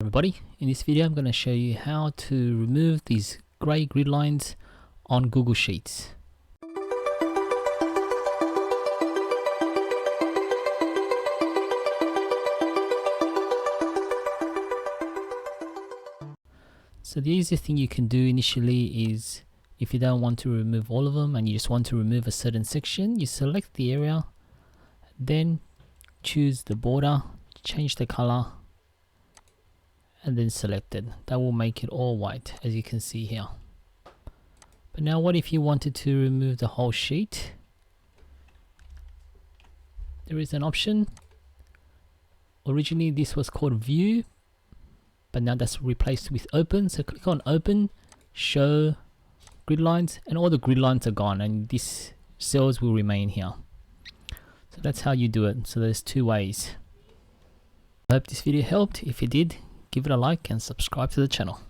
Everybody, in this video I'm going to show you how to remove these grey grid lines on Google Sheets. So the easiest thing you can do initially is, if you don't want to remove all of them and you just want to remove a certain section, you select the area, then choose the border, change the color, and then select it. That will make it all white, as you can see here. But now what if you wanted to remove the whole sheet? There is an option. Originally this was called view, but now that's replaced with open. So click on open, show grid lines, and all the grid lines are gone and these cells will remain here. So that's how you do it. So there's two ways. I hope this video helped. If it did, give it a like and subscribe to the channel.